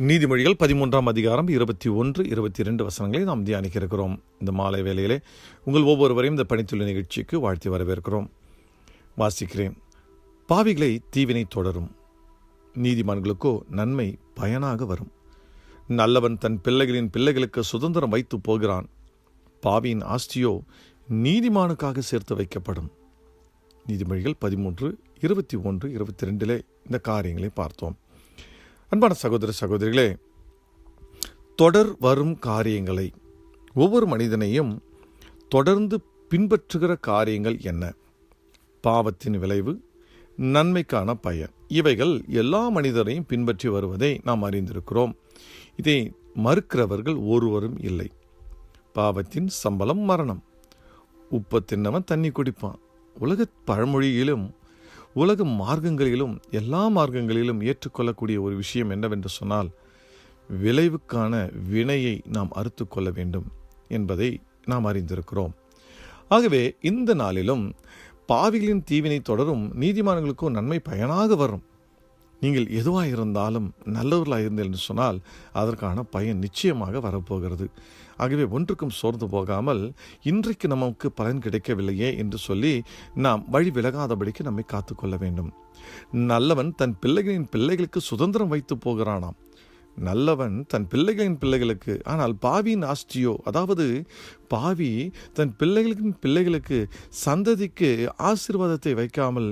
நீதிமொழிகள் 13ஆம் அதிகாரம் 21, 22 வசனங்களை நாம் தியானிக்க இருக்கிறோம். இந்த மாலை வேளையிலே உங்கள் ஒவ்வொருவரையும் இந்த பணித்துள்ள நிகழ்ச்சிக்கு வாழ்த்தி வரவேற்கிறோம். வாசிக்கிறேன். பாவிகளை தீவினை தொடரும், நீதிமான்களுக்கோ நன்மை பயனாக வரும். நல்லவன் தன் பிள்ளைகளின் பிள்ளைகளுக்கு சுதந்திரம் வைத்து போகிறான், பாவியின் ஆஸ்தியோ நீதிமானுக்காக சேர்த்து வைக்கப்படும். நீதிமொழிகள் 13, 21, 22 இந்த காரியங்களை பார்த்தோம். அன்பான சகோதர சகோதரிகளே, தொடர் வரும் காரியங்களை ஒவ்வொரு மனிதனையும் தொடர்ந்து பின்பற்றுகிற காரியங்கள் என்ன? பாவத்தின் விளைவு, நன்மைக்கான பயன், இவைகள் எல்லா மனிதரையும் பின்பற்றி வருவதை நாம் அறிந்திருக்கிறோம். இதை மறுக்கிறவர்கள் ஒருவரும் இல்லை. பாவத்தின் சம்பளம் மரணம். உப்பு தின்னவன் தண்ணி குடிப்பான். உலக பழமொழியிலும் உலக மார்க்கங்களிலும் எல்லா மார்க்கங்களிலும் ஏற்றுக்கொள்ளக்கூடிய ஒரு விஷயம் என்னவென்று சொன்னால், விளைவுக்கான வினையை நாம் அறுத்து கொள்ள வேண்டும் என்பதை நாம் அறிந்திருக்கிறோம். ஆகவே இந்த நாளிலும் பாவிகளின் தீவினை தொடரும், நீதிமான்களுக்கும் நன்மை பயனாக வரும். நீங்கள் எதுவாக இருந்தாலும் நல்லவர்களாக இருந்தீர்கள் என்று சொன்னால் அதற்கான பயன் நிச்சயமாக வரப்போகிறது. ஆகவே ஒன்றுக்கும் சோர்ந்து போகாமல், இன்றைக்கு நமக்கு பலன் கிடைக்கவில்லையே என்று சொல்லி நாம் வழி விலகாதபடிக்கு நம்மை காத்துக்கொள்ள வேண்டும். நல்லவன் தன் பிள்ளைகளின் பிள்ளைகளுக்கு சுதந்திரம் வைத்து போகிறானாம். நல்லவன் தன் பிள்ளைகளின் பிள்ளைகளுக்கு, ஆனால் பாவியின் ஆஸ்தியோ, அதாவது பாவி தன் பிள்ளைகளின் பிள்ளைகளுக்கு சந்ததிக்கு ஆசீர்வாதத்தை வைக்காமல்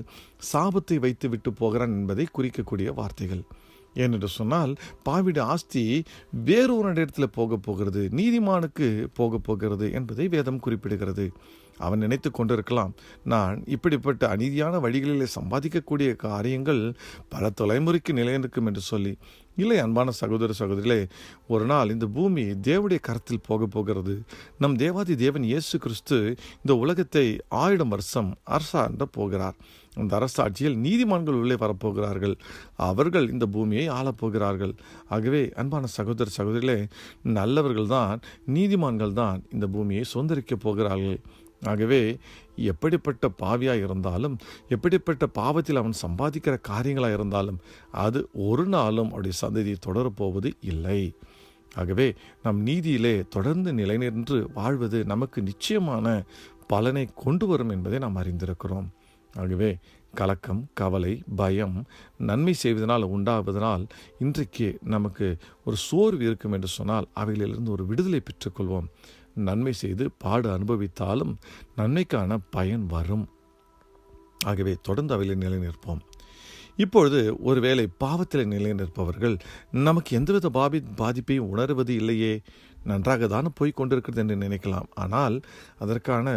சாபத்தை வைத்து விட்டு போகிறான் என்பதை குறிக்கக்கூடிய வார்த்தைகள். ஏனென்று சொன்னால், பாவிட ஆஸ்தி வேறொரு இடத்துல போகிறது, நீதிமானுக்கு போகிறது என்பதை வேதம் குறிப்பிடுகிறது. அவன் நினைத்து கொண்டிருக்கலாம், நான் இப்படிப்பட்ட அநீதியான வழிகளிலே சம்பாதிக்கக்கூடிய காரியங்கள் பல தலைமுறைக்கு நிலைநிற்கும் என்று சொல்லி. இல்லை அன்பான சகோதர சகோதரிகளே, ஒரு நாள் இந்த பூமி தேவனுடைய கரத்தில் போகிறது. நம் தேவாதி தேவன் இயேசு கிறிஸ்து இந்த உலகத்தை 1000 வருஷம் அரசாண்ட போகிறார். அந்த அரசாட்சியில் நீதிமான்கள் உள்ளே வரப்போகிறார்கள். அவர்கள் இந்த பூமியை ஆளப்போகிறார்கள். ஆகவே அன்பான சகோதர சகோதரிகளே, நல்லவர்கள் தான், நீதிமான்கள் தான் இந்த பூமியை சுதந்திரிக்கப் போகிறார்கள். ஆகவே எப்படிப்பட்ட பாவியாக இருந்தாலும், எப்படிப்பட்ட பாவத்தில் அவன் சம்பாதிக்கிற காரியங்களாக இருந்தாலும், அது ஒரு நாளும் அவருடைய சந்ததியை தொடரப்போவது இல்லை. ஆகவே நம் நீதியிலே தொடர்ந்து நிலைநின்று வாழ்வது நமக்கு நிச்சயமான பலனை கொண்டு வரும் என்பதை நாம் அறிந்திருக்கிறோம். ஆகவே கலக்கம், கவலை, பயம் நன்மை செய்வதனால் உண்டாவதனால் இன்றைக்கு நமக்கு ஒரு சோர்வு இருக்கும் என்று சொன்னால் அவைகளிலிருந்து ஒரு விடுதலை பெற்றுக்கொள்வோம். நன்மை செய்து பாடு அனுபவித்தாலும் நன்மைக்கான பயன் வரும். ஆகவே தொடர்ந்து அவையில் நிலை நிற்போம். இப்பொழுது ஒருவேளை பாவத்தில் நிலை நிற்பவர்கள் நமக்கு எந்தவித பாதிப்பையும் உணர்வது இல்லையே, நன்றாக தானே போய் கொண்டிருக்கிறது என்று நினைக்கலாம். ஆனால் அதற்கான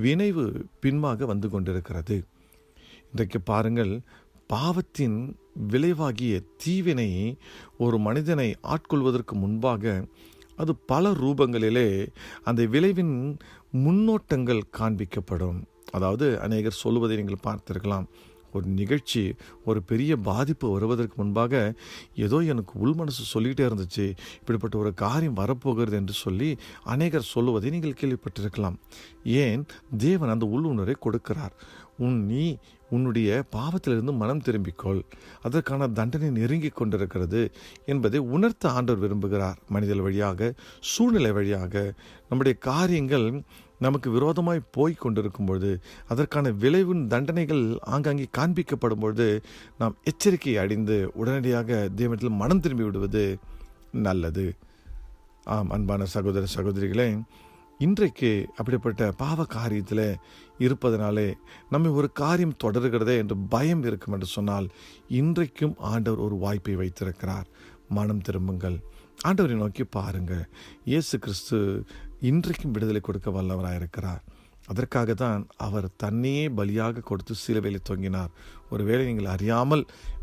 வினைவு பின்பாக வந்து கொண்டிருக்கிறது. இன்றைக்கு பாருங்கள், பாவத்தின் விளைவாகிய தீவினை ஒரு மனிதனை ஆட்கொள்வதற்கு முன்பாக அது பல ரூபங்களிலே அந்த விளைவின் முன்னோட்டங்கள் காண்பிக்கப்படும். அதாவது அநேகர் சொல்லுவதை நீங்கள் பார்த்திருக்கலாம். ஒரு நிகழ்ச்சி, ஒரு பெரிய பாதிப்பு வருவதற்கு முன்பாக ஏதோ எனக்கு உள் மனசு சொல்லிகிட்டே இருந்துச்சு, இப்படிப்பட்ட ஒரு காரியம் வரப்போகிறது என்று சொல்லி அநேகர் சொல்லுவதை நீங்கள் கேள்விப்பட்டிருக்கலாம். ஏன்? தேவன் அந்த உள்ளுணரை கொடுக்கிறார். நீ உன்னுடைய பாவத்திலிருந்து மனம் திரும்பிக்கொள், அதற்கான தண்டனை நெருங்கி கொண்டிருக்கிறது என்பதை உணர்த்த ஆண்டவர் விரும்புகிறார். மனிதர்கள் வழியாக, சூழ்நிலை வழியாக நம்முடைய காரியங்கள் நமக்கு விரோதமாய் போய் கொண்டிருக்கும் பொழுது, அதற்கான விளைவின் தண்டனைகள் ஆங்காங்கே காண்பிக்கப்படும் பொழுது நாம் எச்சரிக்கை அடைந்து உடனடியாக தேவனிடத்தில் மனம் திரும்பி விடுவது நல்லது. ஆம் அன்பான சகோதர சகோதரிகளே, இன்றைக்கு அப்படிப்பட்ட பாவ காரியத்தில் இருப்பதனாலே நம்மை ஒரு காரியம் தொடர்கிறதே என்று பயம் இருக்கும் என்று சொன்னால், இன்றைக்கும் ஆண்டவர் ஒரு வாய்ப்பை வைத்திருக்கிறார். மனம் திரும்புங்கள், ஆண்டவரை நோக்கி பாருங்கள். இயேசு கிறிஸ்து இன்றைக்கும் விடுதலை கொடுக்க வல்லவராயிருக்கிறார். அதற்காக தான் அவர் தன்னையே பலியாக கொடுத்து சிலுவையில் தொங்கினார். ஒருவேளை நீங்கள் அறியாமல்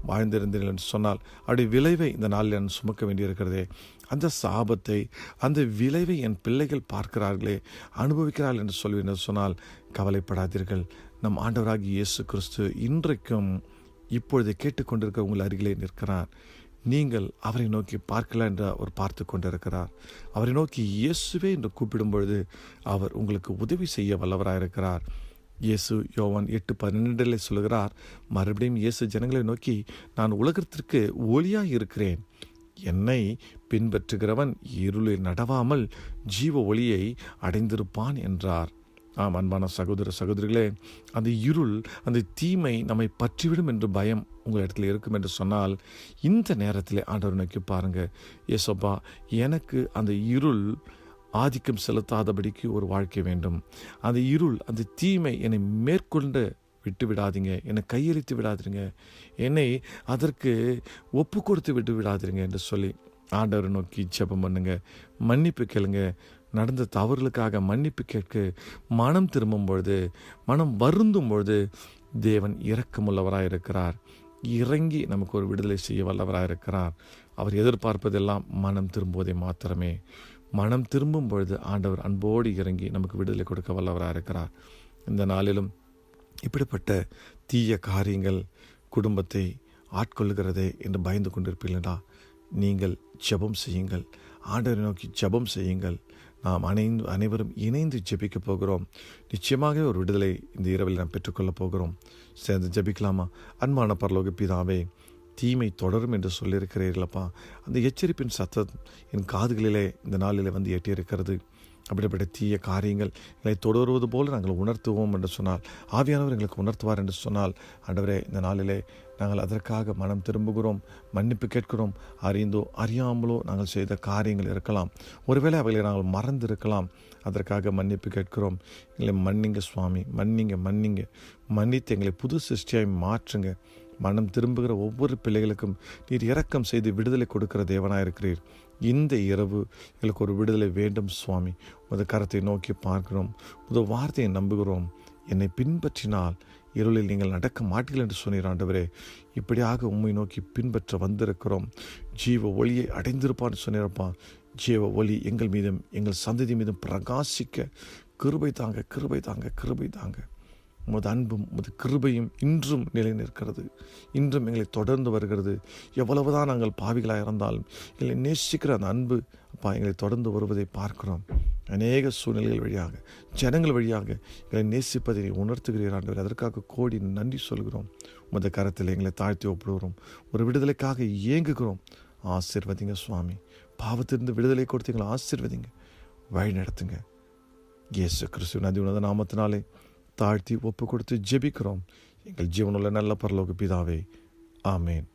வாழ்ந்திருந்தீர்கள் என்று சொன்னால் அவருடைய விளைவை இந்த நாளில் நான் சுமக்க வேண்டியிருக்கிறதே, அந்த சாபத்தை, அந்த விளைவை என் பிள்ளைகள் பார்க்கிறார்களே, அனுபவிக்கிறார்கள் என்று சொல்வேன் சொன்னால் கவலைப்படாதீர்கள். நம் ஆண்டவராகிய இயேசு கிறிஸ்து இன்றைக்கும் இப்பொழுது கேட்டுக்கொண்டிருக்கிற உங்கள் அருகிலே நிற்கிறார். நீங்கள் அவரை நோக்கி பார்க்கல என்று அவர் பார்த்து கொண்டிருக்கிறார். அவரை நோக்கி இயேசுவே என்று கூப்பிடும் பொழுது அவர் உங்களுக்கு உதவி செய்ய வல்லவராயிருக்கிறார். இயேசு யோவான் 8:12 சொல்கிறார். மறுபடியும் இயேசு ஜனங்களை நோக்கி, நான் உலகத்திற்கு ஒளியாக இருக்கிறேன், என்னை பின்பற்றுகிறவன் இருளில் நடவாமல் ஜீவ ஒளியை அடைந்திருப்பான் என்றார். ஆம், அன்பான சகோதர சகோதரிகளே, அந்த இருள், அந்த தீமை நம்மை பற்றிவிடும் என்று பயம் உங்கள் இடத்துல இருக்கும் என்று சொன்னால், இந்த நேரத்தில் ஆண்டவர் நோக்கி பாருங்க, ஏசப்பா, எனக்கு அந்த இருள் ஆதிக்கம் செலுத்தாதபடிக்கு ஒரு வாழ்க்கை வேண்டும். அந்த இருள், அந்த தீமை என்னை மேற்கொண்டு விட்டு விடாதீங்க, என்னை கையெழுத்து விடாதீங்க, என்னை அதற்கு ஒப்பு கொடுத்து விட்டு விடாதீங்க என்று சொல்லி ஆண்டவரை நோக்கி ஜெபம் பண்ணுங்க. மன்னிப்பு கேளுங்க. நடந்த தவறுகளுக்காக மன்னிப்பு கேட்க மனம் திரும்பும் பொழுது, மனம் வருந்தும் பொழுது தேவன் இரக்கமுள்ளவராக இருக்கிறார். இறங்கி நமக்கு ஒரு விடுதலை செய்ய வல்லவராக இருக்கிறார். அவர் எதிர்பார்ப்பதெல்லாம் மனம் திரும்புவதை மாத்திரமே. மனம் திரும்பும் பொழுது ஆண்டவர் அன்போடு இறங்கி நமக்கு விடுதலை கொடுக்க வல்லவராக இருக்கிறார். இந்த நாளிலும் இப்படிப்பட்ட தீய காரியங்கள் குடும்பத்தை ஆட்கொள்ளுகிறதே என்று பயந்து கொண்டிருப்பீர்களா? நீங்கள் ஜெபம் செய்யுங்கள். ஆண்டவரை நோக்கி ஜெபம் செய்யுங்கள். நாம் அனைவரும் இணைந்து ஜெபிக்க போகிறோம். நிச்சயமாக ஒரு விடுதலை இந்த இரவில் நாம் பெற்றுக்கொள்ளப் போகிறோம். சேர்ந்து ஜெபிக்கலாமா? அன்பான பரலோக பிதாவே, தீமை தொடரும் என்று சொல்லியிருக்கிறீர்களப்பா. அந்த எச்சரிப்பின் சத்தம் என் காதுகளிலே இந்த நாளிலே வந்து எட்டியிருக்கிறது. அப்படிப்பட்ட தீய காரியங்கள் எங்களை தொடருவது போல நாங்கள் உணர்த்துவோம் என்று சொன்னால், ஆவியானவர் எங்களுக்கு உணர்த்துவார் என்று சொன்னால், ஆண்டவரே, இந்த நாளிலே நாங்கள் அதற்காக மனம் திரும்புகிறோம், மன்னிப்பு கேட்கிறோம். அறிந்தோ அறியாமலோ நாங்கள் செய்த காரியங்கள் இருக்கலாம். ஒருவேளை அவைகளை நாங்கள் மறந்திருக்கலாம். அதற்காக மன்னிப்பு கேட்கிறோம். எங்களை மன்னிங்க சுவாமி, மன்னிங்க. மன்னித்து எங்களை புது சிருஷ்டியாய் மாற்றுங்க. மனம் திரும்புகிற ஒவ்வொரு பிள்ளைகளுக்கும் நீர் இரக்கம் செய்து விடுதலை கொடுக்கிற தேவனாக இருக்கிறீர். இந்த இரவு எங்களுக்கு ஒரு விடுதலை வேண்டும் சுவாமி. உமது கரத்தை நோக்கி பார்க்கிறோம். உமது வார்த்தையை நம்புகிறோம். என்னை பின்பற்றினால் இருளில் நீங்கள் நடக்க மாட்டீர்கள் என்று சொன்னீர் ஆண்டவரே. இப்படியாக உம்மை நோக்கி பின்பற்ற வந்திருக்கிறோம். ஜீவ ஒளியை அடைந்திருப்பான்னு சொன்னிருப்பா. ஜீவ ஒளி எங்கள் மீதும் எங்கள் சந்ததி மீதும் பிரகாசிக்க கிருபை தாங்க. உமது அன்பும் உமது கிருபையும் இன்றும் நிலை நிற்கிறது. இன்றும் எங்களை தொடர்ந்து வருகிறது. எவ்வளவுதான் நாங்கள் பாவிகளாக இருந்தாலும் எங்களை நேசிக்கிற அந்த அன்பு அப்பா எங்களை தொடர்ந்து வருவதை பார்க்கிறோம். அநேக சூழ்நிலைகள் வழியாக, ஜனங்கள் வழியாக எங்களை நேசிப்பதை உணர்த்துகிறீர் ஆண்டவர். அதற்காக கோடி நன்றி சொல்கிறோம். உமது கரத்தில் எங்களை தாழ்த்தி ஒப்புடுகிறோம். ஒரு விடுதலைக்காக ஏங்குகிறோம். ஆசீர்வதிங்க சுவாமி. பாவத்திலிருந்து விடுதலை கொடுத்து எங்களை ஆசீர்வதிங்க, வழி நடத்துங்க. இயேசு கிறிஸ்துவின் அதி உன்னத நாமத்தினாலே தாழ்த்தி ஒப்பு கொடுத்து ஜெபிக்கிறோம் எங்கள் ஜீவனுள்ள நல்ல பரலோக பிதாவே. ஆமேன்.